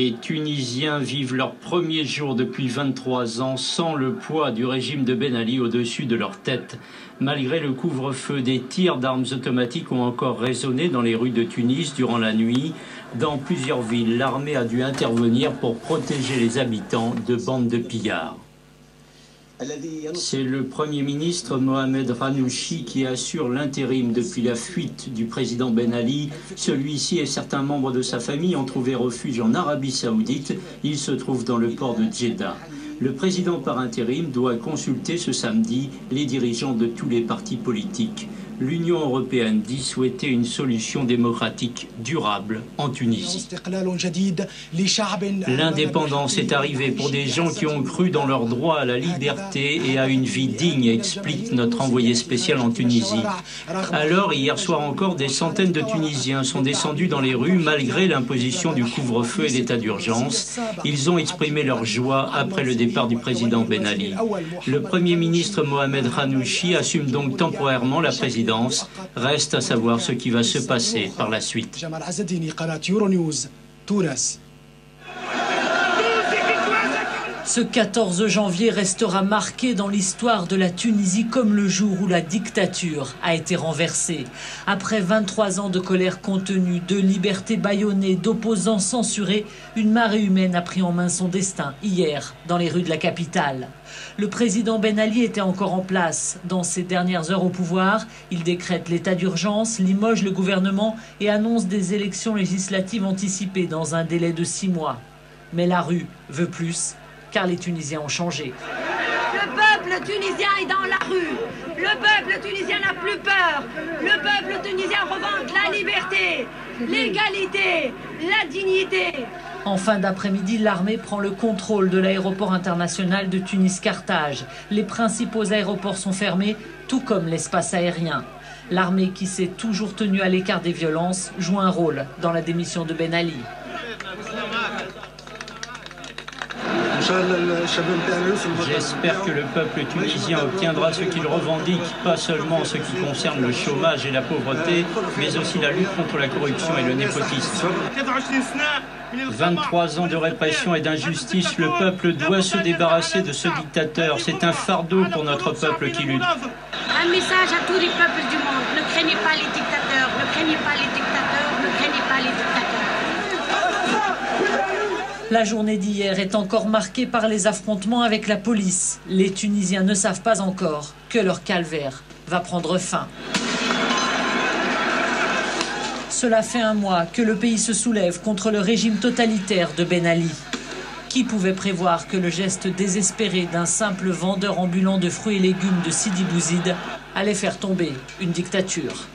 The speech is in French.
Les Tunisiens vivent leur premier jour depuis 23 ans sans le poids du régime de Ben Ali au-dessus de leur tête. Malgré le couvre-feu, des tirs d'armes automatiques ont encore résonné dans les rues de Tunis durant la nuit. Dans plusieurs villes, l'armée a dû intervenir pour protéger les habitants de bandes de pillards. C'est le Premier ministre Mohamed Ranouchi qui assure l'intérim depuis la fuite du président Ben Ali. Celui-ci et certains membres de sa famille ont trouvé refuge en Arabie Saoudite. Il se trouve dans le port de Djeddah. Le président par intérim doit consulter ce samedi les dirigeants de tous les partis politiques. L'Union européenne dit souhaiter une solution démocratique durable en Tunisie. L'indépendance est arrivée pour des gens qui ont cru dans leur droit à la liberté et à une vie digne, explique notre envoyé spécial en Tunisie. Alors, hier soir encore, des centaines de Tunisiens sont descendus dans les rues malgré l'imposition du couvre-feu et l'état d'urgence. Ils ont exprimé leur joie après le départ du président Ben Ali. Le Premier ministre Mohamed Ranouchi assume donc temporairement la présidence. Reste à savoir ce qui va se passer par la suite. Ce 14 janvier restera marqué dans l'histoire de la Tunisie comme le jour où la dictature a été renversée. Après 23 ans de colère contenue, de liberté bâillonnée, d'opposants censurés, une marée humaine a pris en main son destin hier dans les rues de la capitale. Le président Ben Ali était encore en place. Dans ses dernières heures au pouvoir, il décrète l'état d'urgence, limoge le gouvernement et annonce des élections législatives anticipées dans un délai de 6 mois. Mais la rue veut plus, car les Tunisiens ont changé. Le peuple tunisien est dans la rue. Le peuple tunisien n'a plus peur. Le peuple tunisien revendique la liberté, l'égalité, la dignité. En fin d'après-midi, l'armée prend le contrôle de l'aéroport international de Tunis-Carthage. Les principaux aéroports sont fermés, tout comme l'espace aérien. L'armée, qui s'est toujours tenue à l'écart des violences, joue un rôle dans la démission de Ben Ali. J'espère que le peuple tunisien obtiendra ce qu'il revendique, pas seulement en ce qui concerne le chômage et la pauvreté, mais aussi la lutte contre la corruption et le népotisme. 23 ans de répression et d'injustice, le peuple doit se débarrasser de ce dictateur. C'est un fardeau pour notre peuple qui lutte. Un message à tous les peuples du monde. Ne craignez pas les dictateurs, ne craignez pas les dictateurs, ne craignez pas les dictateurs. La journée d'hier est encore marquée par les affrontements avec la police. Les Tunisiens ne savent pas encore que leur calvaire va prendre fin. Cela fait un mois que le pays se soulève contre le régime totalitaire de Ben Ali. Qui pouvait prévoir que le geste désespéré d'un simple vendeur ambulant de fruits et légumes de Sidi Bouzid allait faire tomber une dictature ?